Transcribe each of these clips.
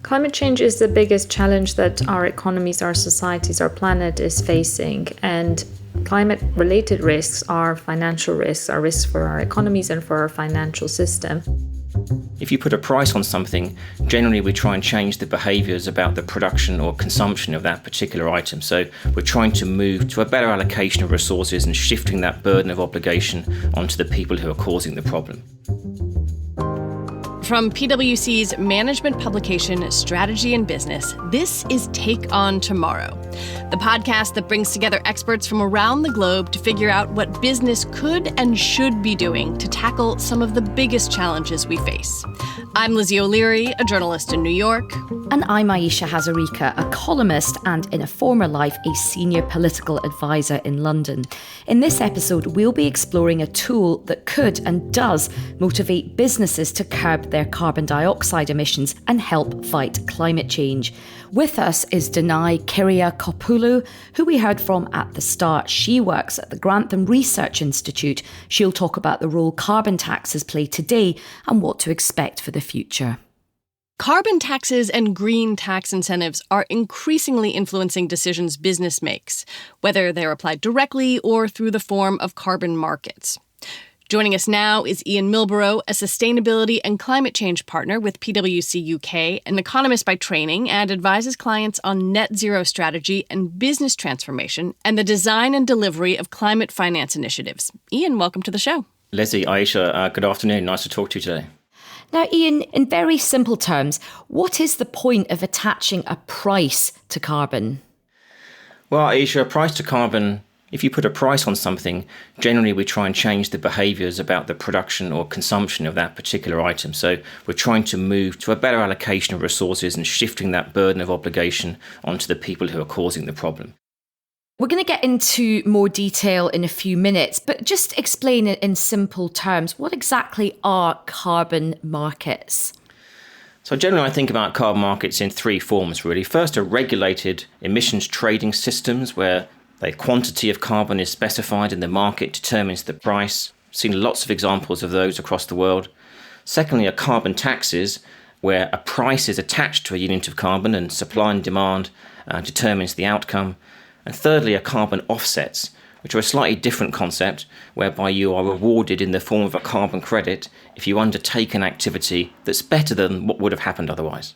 Climate change is the biggest challenge that our economies, our societies, our planet is facing. And climate-related risks are financial risks, are risks for our economies and for our financial system. If you put a price on something, generally we try and change the behaviours about the production or consumption of that particular item. So we're trying to move to a better allocation of resources and shifting that burden of obligation onto the people who are causing the problem. From PwC's management publication, Strategy and Business, this is Take on Tomorrow, the podcast that brings together experts from around the globe to figure out what business could and should be doing to tackle some of the biggest challenges we face. I'm Lizzie O'Leary, a journalist in New York. And I'm Ayesha Hazarika, a columnist and in a former life a senior political advisor in London. In this episode, we'll be exploring a tool that could and does motivate businesses to curb their carbon dioxide emissions and help fight climate change. With us is Danae Kyriakopoulou, who we heard from at the start. She works at the Grantham Research Institute. She'll talk about the role carbon taxes play today and what to expect for the future. Carbon taxes and green tax incentives are increasingly influencing decisions business makes, whether they're applied directly or through the form of carbon markets. Joining us now is Ian Milborrow, a sustainability and climate change partner with PwC UK, an economist by training, and advises clients on net zero strategy and business transformation and the design and delivery of climate finance initiatives. Ian, welcome to the show. Lizzie, Ayesha, good afternoon. Nice to talk to you today. Now, Ian, in very simple terms, what is the point of attaching a price to carbon? Well, Ayesha, a price to carbon, if you put a price on something, generally we try and change the behaviours about the production or consumption of that particular item. So we're trying to move to a better allocation of resources and shifting that burden of obligation onto the people who are causing the problem. We're going to get into more detail in a few minutes, but just explain it in simple terms. What exactly are carbon markets? So generally I think about carbon markets in three forms, really. First, are regulated emissions trading systems where the quantity of carbon is specified and the market determines the price. I've seen lots of examples of those across the world. Secondly, are carbon taxes, where a price is attached to a unit of carbon and supply and demand determines the outcome. And thirdly, are carbon offsets, which are a slightly different concept, whereby you are rewarded in the form of a carbon credit if you undertake an activity that's better than what would have happened otherwise.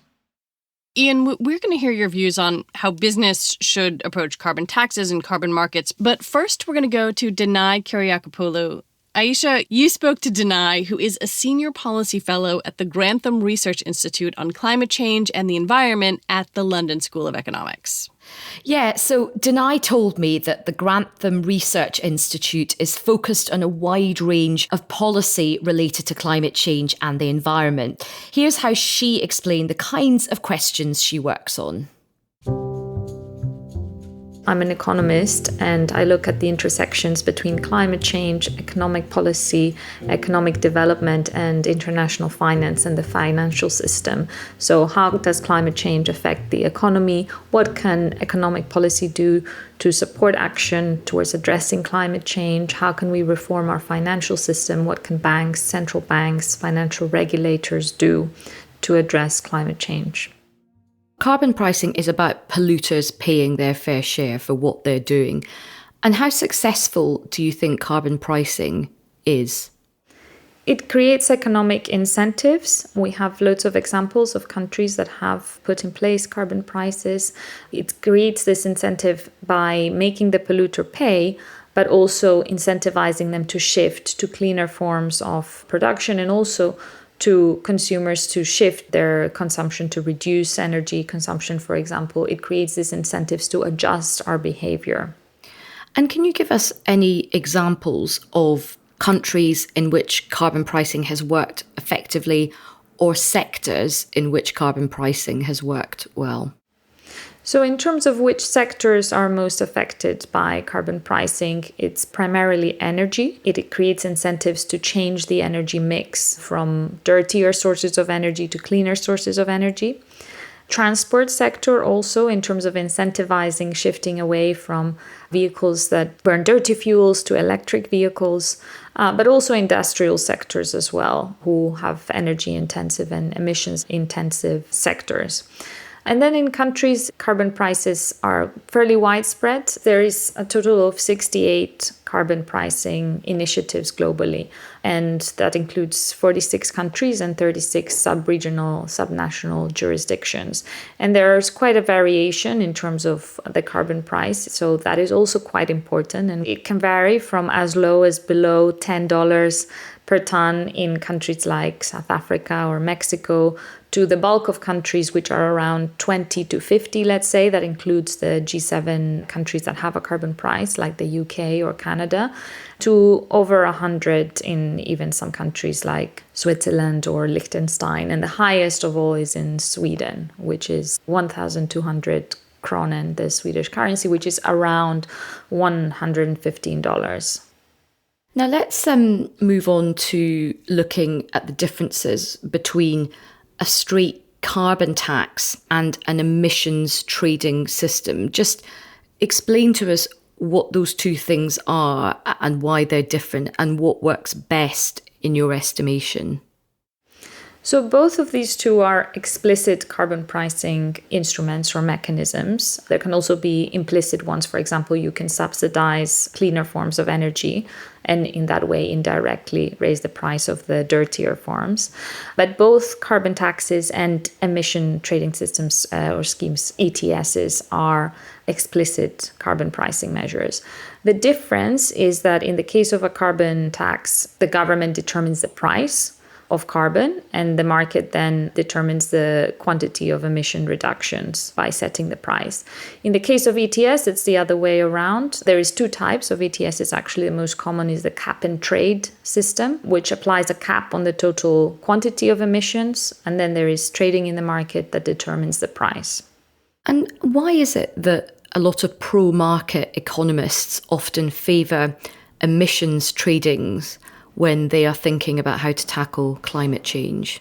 Ian, we're going to hear your views on how business should approach carbon taxes and carbon markets. But first, we're going to go to Danae Kyriakopoulou. Ayesha, you spoke to Danae, who is a senior policy fellow at the Grantham Research Institute on climate change and the environment at the London School of Economics. Yeah, so Danae told me that the Grantham Research Institute is focused on a wide range of policy related to climate change and the environment. Here's how she explained the kinds of questions she works on. I'm an economist and I look at the intersections between climate change, economic policy, economic development and international finance and the financial system. So how does climate change affect the economy? What can economic policy do to support action towards addressing climate change? How can we reform our financial system? What can banks, central banks, financial regulators do to address climate change? Carbon pricing is about polluters paying their fair share for what they're doing. And how successful do you think carbon pricing is? It creates economic incentives. We have loads of examples of countries that have put in place carbon prices. It creates this incentive by making the polluter pay, but also incentivizing them to shift to cleaner forms of production and also to consumers to shift their consumption to reduce energy consumption, for example. It creates these incentives to adjust our behavior. And can you give us any examples of countries in which carbon pricing has worked effectively or sectors in which carbon pricing has worked well? So in terms of which sectors are most affected by carbon pricing, it's primarily energy. It creates incentives to change the energy mix from dirtier sources of energy to cleaner sources of energy. Transport sector also, in terms of incentivizing shifting away from vehicles that burn dirty fuels to electric vehicles, but also industrial sectors as well, who have energy intensive and emissions intensive sectors. And then in countries, carbon prices are fairly widespread. There is a total of 68 carbon pricing initiatives globally, and that includes 46 countries and 36 sub-regional, subnational jurisdictions. And there's quite a variation in terms of the carbon price, so that is also quite important. And it can vary from as low as below $10 per ton in countries like South Africa or Mexico, to the bulk of countries which are around 20 to 50, let's say. That includes the G7 countries that have a carbon price, like the UK or Canada, to over 100 in even some countries like Switzerland or Liechtenstein. And the highest of all is in Sweden, which is 1,200 kronen, the Swedish currency, which is around $115. Now let's move on to looking at the differences between a straight carbon tax and an emissions trading system. Just explain to us what those two things are and why they're different and what works best in your estimation. So both of these two are explicit carbon pricing instruments or mechanisms. There can also be implicit ones. For example, you can subsidize cleaner forms of energy and in that way indirectly raise the price of the dirtier forms. But both carbon taxes and emission trading systems or schemes, ETSs, are explicit carbon pricing measures. The difference is that in the case of a carbon tax, the government determines the price of carbon, and the market then determines the quantity of emission reductions by setting the price. In the case of ETS, it's the other way around. There is two types of ETS. Actually, the most common is the cap and trade system, which applies a cap on the total quantity of emissions, and then there is trading in the market that determines the price. And why is it that a lot of pro-market economists often favour emissions tradings when they are thinking about how to tackle climate change?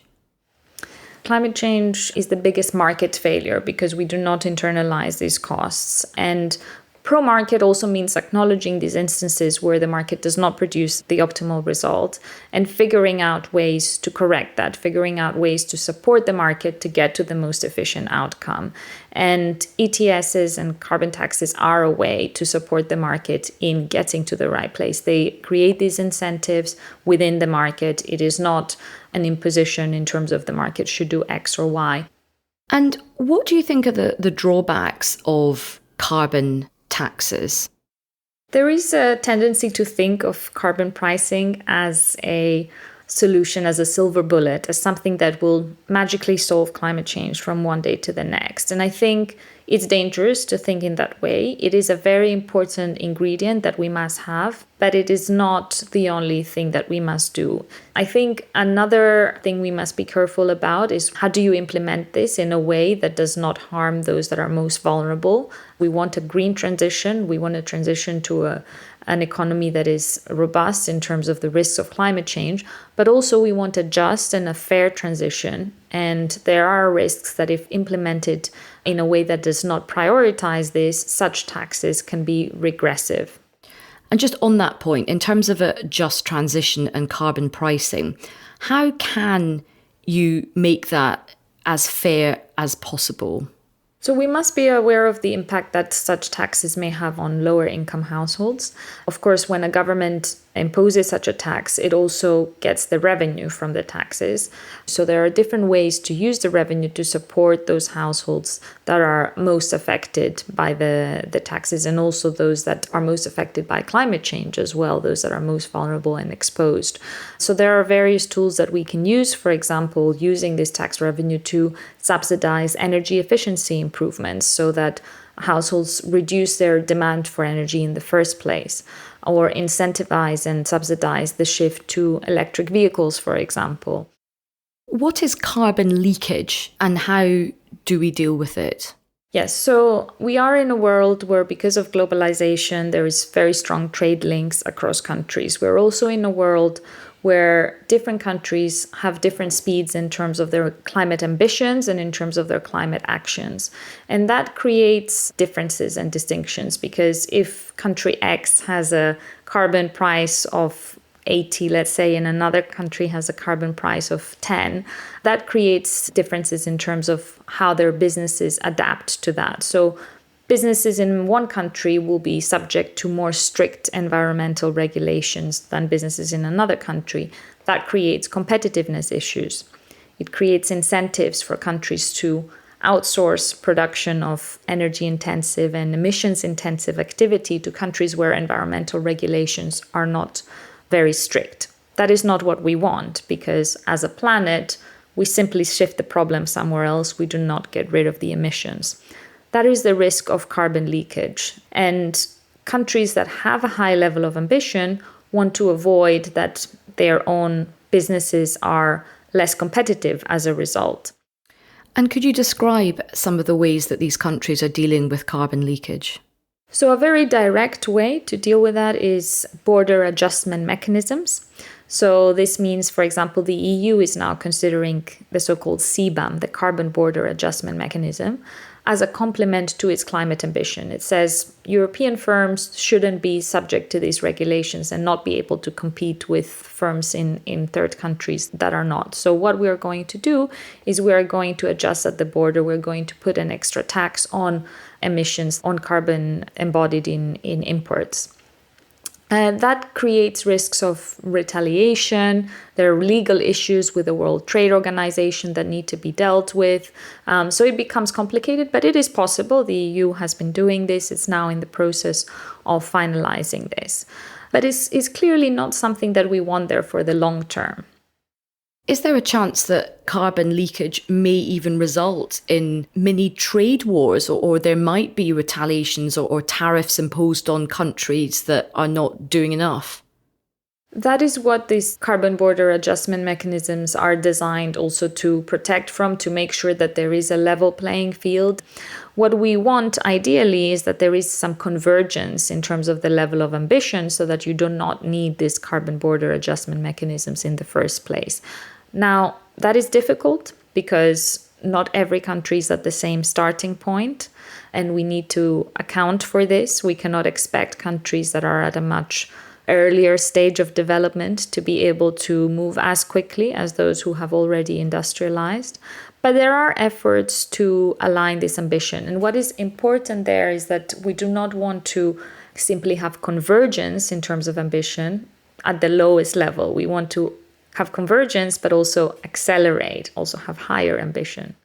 Climate change is the biggest market failure because we do not internalize these costs. And pro-market also means acknowledging these instances where the market does not produce the optimal result and figuring out ways to correct that, figuring out ways to support the market to get to the most efficient outcome. And ETSs and carbon taxes are a way to support the market in getting to the right place. They create these incentives within the market. It is not an imposition in terms of the market should do X or Y. And what do you think are the drawbacks of carbon taxes? There is a tendency to think of carbon pricing as a solution, as a silver bullet, as something that will magically solve climate change from one day to the next. And I think it's dangerous to think in that way. It is a very important ingredient that we must have, but it is not the only thing that we must do. I think another thing we must be careful about is how do you implement this in a way that does not harm those that are most vulnerable. We want a green transition. We want a transition to an economy that is robust in terms of the risks of climate change, but also we want a just and a fair transition. And there are risks that if implemented in a way that does not prioritize this, such taxes can be regressive. And just on that point, in terms of a just transition and carbon pricing, how can you make that as fair as possible? So we must be aware of the impact that such taxes may have on lower income households. Of course, when a government imposes such a tax, it also gets the revenue from the taxes. So there are different ways to use the revenue to support those households that are most affected by the taxes, and also those that are most affected by climate change as well, those that are most vulnerable and exposed. So there are various tools that we can use, for example, using this tax revenue to subsidize energy efficiency improvements so that households reduce their demand for energy in the first place, or incentivize and subsidize the shift to electric vehicles, for example. What is carbon leakage and how do we deal with it? Yes, so we are in a world where, because of globalization, there is very strong trade links across countries. We're also in a world where different countries have different speeds in terms of their climate ambitions and in terms of their climate actions. And that creates differences and distinctions, because if country X has a carbon price of 80, let's say, and another country has a carbon price of 10, that creates differences in terms of how their businesses adapt to that. So businesses in one country will be subject to more strict environmental regulations than businesses in another country. That creates competitiveness issues. It creates incentives for countries to outsource production of energy-intensive and emissions-intensive activity to countries where environmental regulations are not very strict. That is not what we want, because as a planet, we simply shift the problem somewhere else. We do not get rid of the emissions. That is the risk of carbon leakage. And countries that have a high level of ambition want to avoid that their own businesses are less competitive as a result. And could you describe some of the ways that these countries are dealing with carbon leakage? So a very direct way to deal with that is border adjustment mechanisms. So this means, for example, the EU is now considering the so-called CBAM, the Carbon Border Adjustment Mechanism, as a complement to its climate ambition. It says European firms shouldn't be subject to these regulations and not be able to compete with firms in third countries that are not. So what we are going to do is we are going to adjust at the border. We're going to put an extra tax on emissions, on carbon embodied in imports. And that creates risks of retaliation. There are legal issues with the World Trade Organization that need to be dealt with. So it becomes complicated, but it is possible. The EU has been doing this. It's now in the process of finalizing this. But it's clearly not something that we want there for the long term. Is there a chance that carbon leakage may even result in mini trade wars, or there might be retaliations or tariffs imposed on countries that are not doing enough? That is what these carbon border adjustment mechanisms are designed also to protect from, to make sure that there is a level playing field. What we want ideally is that there is some convergence in terms of the level of ambition, so that you do not need these carbon border adjustment mechanisms in the first place. Now, that is difficult because not every country is at the same starting point, and we need to account for this. We cannot expect countries that are at a much earlier stage of development to be able to move as quickly as those who have already industrialized. But there are efforts to align this ambition. And what is important there is that we do not want to simply have convergence in terms of ambition at the lowest level. We want to have convergence, but also accelerate, also have higher ambition.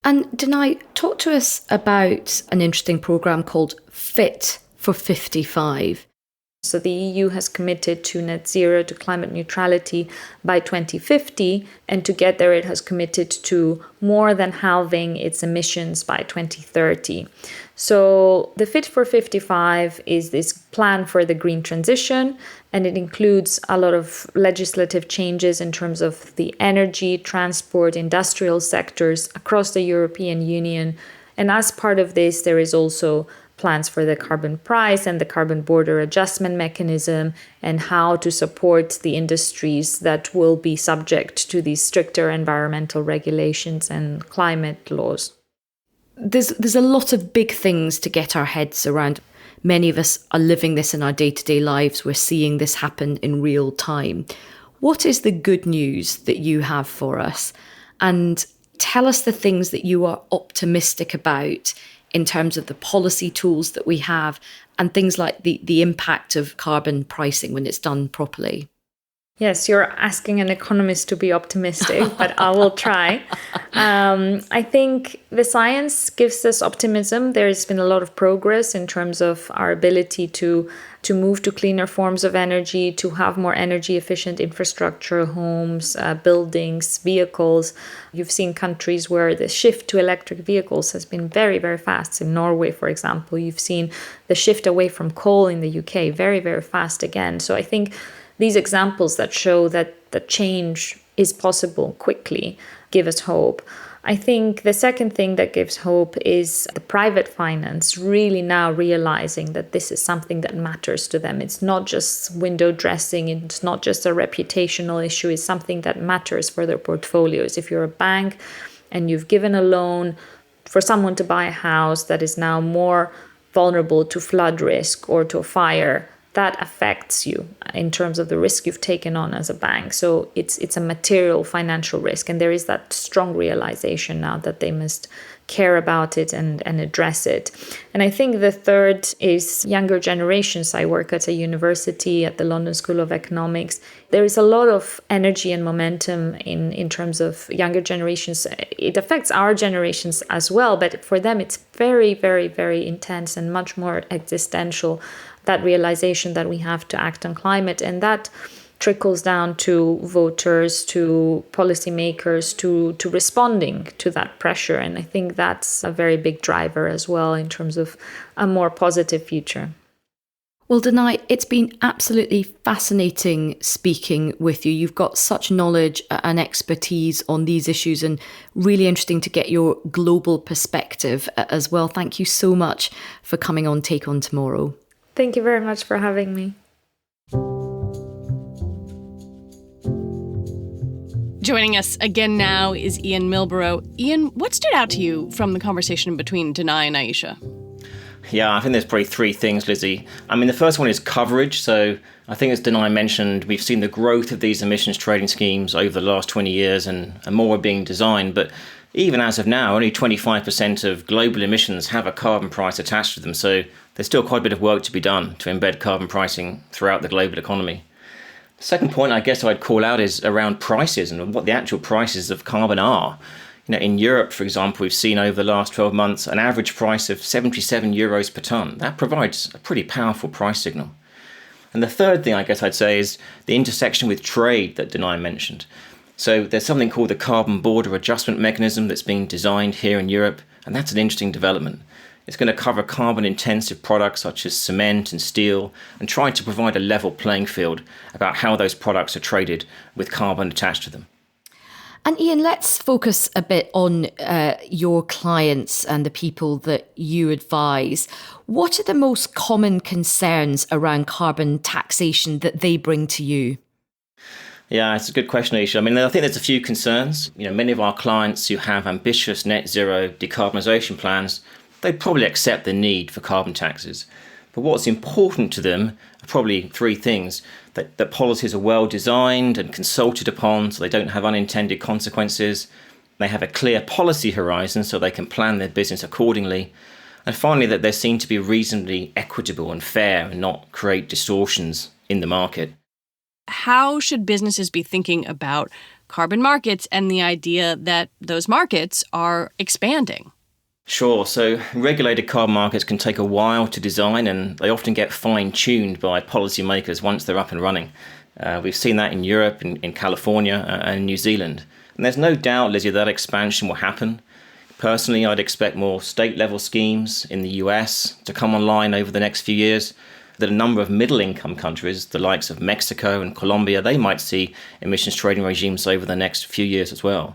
And Danae, talk to us about an interesting programme called Fit for 55. So the EU has committed to net zero, to climate neutrality by 2050, and to get there it has committed to more than halving its emissions by 2030. So the Fit for 55 is this plan for the green transition, and it includes a lot of legislative changes in terms of the energy, transport, industrial sectors across the European Union. And as part of this, there is also plans for the carbon price and the carbon border adjustment mechanism, and how to support the industries that will be subject to these stricter environmental regulations and climate laws. There's a lot of big things to get our heads around. Many of us are living this in our day-to-day lives. We're seeing this happen in real time. What is the good news that you have for us? And tell us the things that you are optimistic about in terms of the policy tools that we have and things like the impact of carbon pricing when it's done properly. Yes, you're asking an economist to be optimistic, but I will try. I think the science gives us optimism. There's been a lot of progress in terms of our ability to move to cleaner forms of energy, to have more energy efficient infrastructure, homes, buildings, vehicles. You've seen countries where the shift to electric vehicles has been very, very fast. In Norway, for example, you've seen the shift away from coal in the UK very, very fast again. So I think these examples that show that the change is possible quickly give us hope. I think the second thing that gives hope is the private finance really now realizing that this is something that matters to them. It's not just window dressing, it's not just a reputational issue, it's something that matters for their portfolios. If you're a bank and you've given a loan for someone to buy a house that is now more vulnerable to flood risk or to a fire, that affects you in terms of the risk you've taken on as a bank. So it's a material financial risk. And there is that strong realization now that they must care about it and address it. And I think the third is younger generations. I work at a university at the London School of Economics. There is a lot of energy and momentum in terms of younger generations. It affects our generations as well, but for them it's very, very, very intense and much more existential, that realization that we have to act on climate. And that trickles down to voters, to policymakers, to responding to that pressure. And I think that's a very big driver as well in terms of a more positive future. Well, Danae, it's been absolutely fascinating speaking with you. You've got such knowledge and expertise on these issues, and really interesting to get your global perspective as well. Thank you so much for coming on Take On Tomorrow. Thank you very much for having me. Joining us again now is Ian Milborrow. Ian, what stood out to you from the conversation between Danae and Ayesha? Yeah, I think there's probably three things, Lizzie. I mean, the first one is coverage. So I think, as Danae mentioned, we've seen the growth of these emissions trading schemes over the last 20 years and more are being designed. But even as of now, only 25% of global emissions have a carbon price attached to them. So there's still quite a bit of work to be done to embed carbon pricing throughout the global economy. The second point I guess I'd call out is around prices and what the actual prices of carbon are. You know, in Europe, for example, we've seen over the last 12 months an average price of 77 euros per tonne. That provides a pretty powerful price signal. And the third thing I guess I'd say is the intersection with trade that Danae mentioned. So there's something called the Carbon Border Adjustment Mechanism that's being designed here in Europe, and that's an interesting development. It's going to cover carbon-intensive products such as cement and steel and try to provide a level playing field about how those products are traded with carbon attached to them. And Ian, let's focus a bit on your clients and the people that you advise. What are the most common concerns around carbon taxation that they bring to you? Yeah, it's a good question, Ayesha. I mean, I think there's a few concerns. You know, many of our clients who have ambitious net zero decarbonisation plans, they probably accept the need for carbon taxes. But what's important to them are probably three things: that policies are well designed and consulted upon so they don't have unintended consequences. They have a clear policy horizon so they can plan their business accordingly. And finally, that they seem to be reasonably equitable and fair and not create distortions in the market. How should businesses be thinking about carbon markets and the idea that those markets are expanding? Sure. So regulated carbon markets can take a while to design, and they often get fine-tuned by policymakers once they're up and running. We've seen that in Europe, in California and New Zealand. And there's no doubt, Lizzie, that expansion will happen. Personally, I'd expect more state-level schemes in the US to come online over the next few years. That a number of middle-income countries, the likes of Mexico and Colombia, they might see emissions trading regimes over the next few years as well.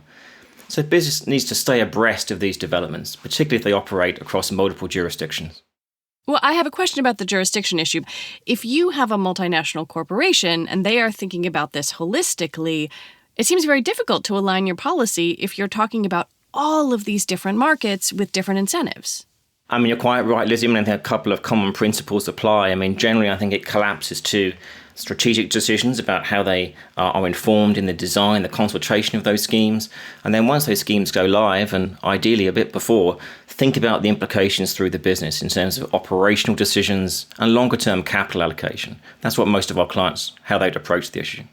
So business needs to stay abreast of these developments, particularly if they operate across multiple jurisdictions. Well, I have a question about the jurisdiction issue. If you have a multinational corporation and they are thinking about this holistically, it seems very difficult to align your policy if you're talking about all of these different markets with different incentives. I mean, you're quite right, Lizzie. I mean, I think a couple of common principles apply. I mean, generally, I think it collapses to strategic decisions about how they are informed in the design, the consultation of those schemes. And then once those schemes go live, and ideally a bit before, think about the implications through the business in terms of operational decisions and longer-term capital allocation. That's what most of our clients, how they'd approach the issue.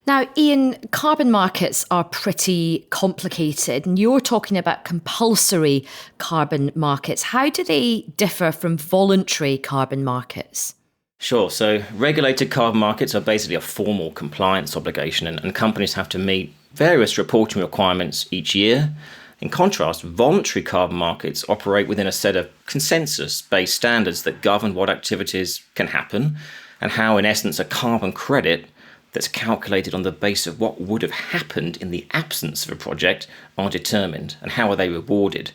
Now, Ian, carbon markets are pretty complicated, and you're talking about compulsory carbon markets. How do they differ from voluntary carbon markets? Sure. So regulated carbon markets are basically a formal compliance obligation, and companies have to meet various reporting requirements each year. In contrast, voluntary carbon markets operate within a set of consensus-based standards that govern what activities can happen and how, in essence, a carbon credit that's calculated on the basis of what would have happened in the absence of a project are determined, and how are they rewarded.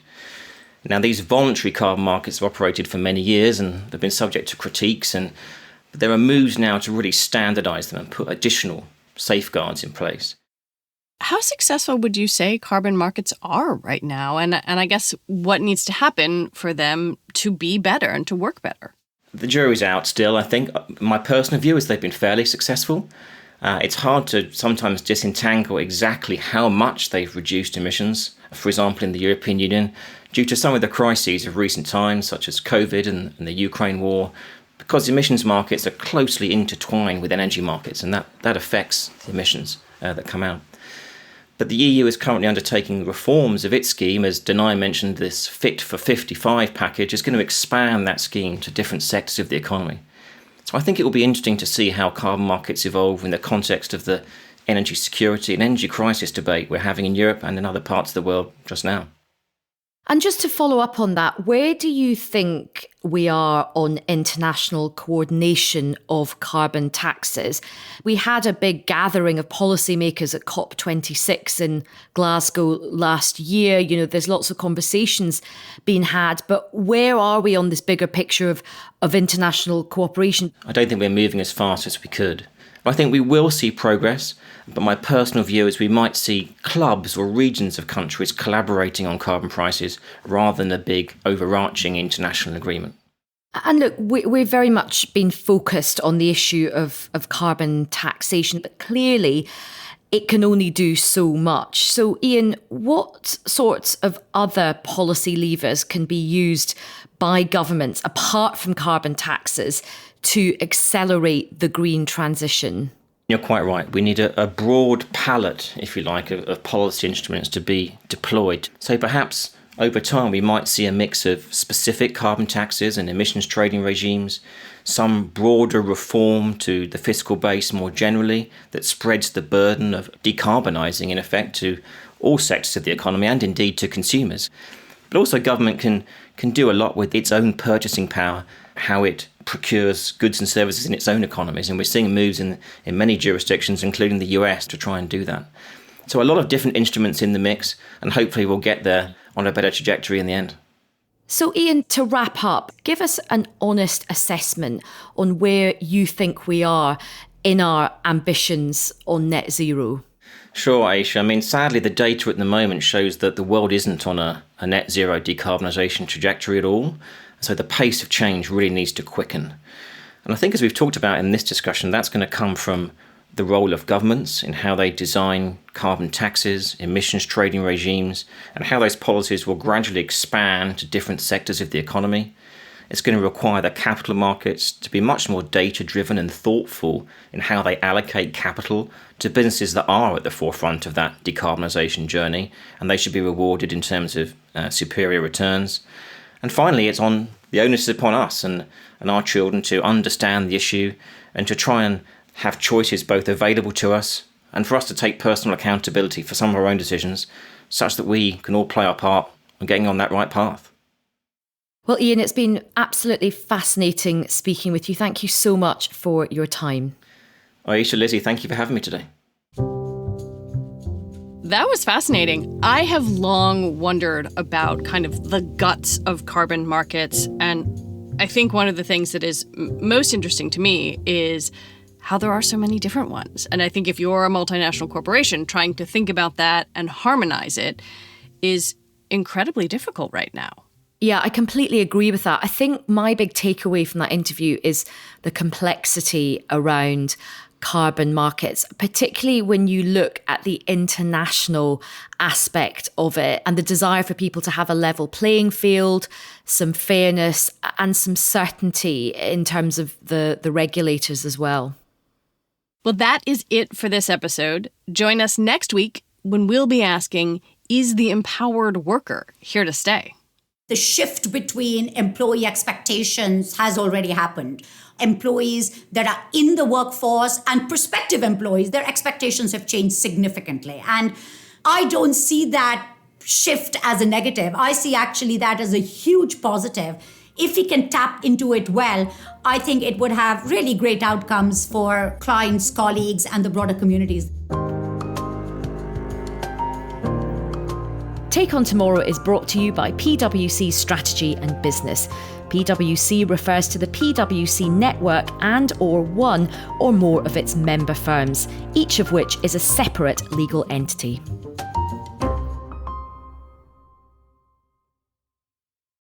Now, these voluntary carbon markets have operated for many years and they've been subject to critiques, and there are moves now to really standardise them and put additional safeguards in place. How successful would you say carbon markets are right now? And I guess what needs to happen for them to be better and to work better? The jury's out still, I think. My personal view is they've been fairly successful. It's hard to sometimes disentangle exactly how much they've reduced emissions, for example, in the European Union, due to some of the crises of recent times, such as COVID and the Ukraine war, because emissions markets are closely intertwined with energy markets, and that affects the emissions that come out. But the EU is currently undertaking reforms of its scheme. As Danae mentioned, this Fit for 55 package is going to expand that scheme to different sectors of the economy. So I think it will be interesting to see how carbon markets evolve in the context of the energy security and energy crisis debate we're having in Europe and in other parts of the world just now. And just to follow up on that, where do you think we are on international coordination of carbon taxes? We had a big gathering of policymakers at COP26 in Glasgow last year. You know, there's lots of conversations being had, but where are we on this bigger picture of international cooperation? I don't think we're moving as fast as we could. I think we will see progress, but my personal view is we might see clubs or regions of countries collaborating on carbon prices rather than a big overarching international agreement. And look, we've very much been focused on the issue of carbon taxation, but clearly it can only do so much. So, Ian, what sorts of other policy levers can be used by governments, apart from carbon taxes, to accelerate the green transition? You're quite right. We need a broad palette, if you like, of policy instruments to be deployed. So perhaps over time we might see a mix of specific carbon taxes and emissions trading regimes, some broader reform to the fiscal base more generally that spreads the burden of decarbonising in effect to all sectors of the economy and indeed to consumers. But also government can do a lot with its own purchasing power, how it procures goods and services in its own economies. And we're seeing moves in many jurisdictions, including the US, to try and do that. So a lot of different instruments in the mix, and hopefully we'll get there on a better trajectory in the end. So, Ian, to wrap up, give us an honest assessment on where you think we are in our ambitions on net zero. Sure, Ayesha. I mean, sadly, the data at the moment shows that the world isn't on a net zero decarbonisation trajectory at all. So the pace of change really needs to quicken. And I think, as we've talked about in this discussion, that's going to come from the role of governments in how they design carbon taxes, emissions trading regimes, and how those policies will gradually expand to different sectors of the economy. It's going to require the capital markets to be much more data-driven and thoughtful in how they allocate capital to businesses that are at the forefront of that decarbonisation journey, and they should be rewarded in terms of superior returns. And finally, it's on the onus is upon us and our children to understand the issue and to try and have choices both available to us and for us to take personal accountability for some of our own decisions such that we can all play our part in getting on that right path. Well, Ian, it's been absolutely fascinating speaking with you. Thank you so much for your time. Ayesha, Lizzie, thank you for having me today. That was fascinating. I have long wondered about kind of the guts of carbon markets. And I think one of the things that is most interesting to me is how there are so many different ones. And I think if you're a multinational corporation, trying to think about that and harmonize it is incredibly difficult right now. Yeah, I completely agree with that. I think my big takeaway from that interview is the complexity around carbon markets, particularly when you look at the international aspect of it and the desire for people to have a level playing field, some fairness and some certainty in terms of the regulators as well. Well, that is it for this episode. Join us next week when we'll be asking, is the empowered worker here to stay? The shift between employee expectations has already happened. Employees that are in the workforce and prospective employees, their expectations have changed significantly. And I don't see that shift as a negative. I see actually that as a huge positive If we can tap into it well, I think it would have really great outcomes for clients, colleagues, and the broader communities. Take On Tomorrow is brought to you by PwC Strategy and Business. PwC refers to the PwC network and or one or more of its member firms, each of which is a separate legal entity.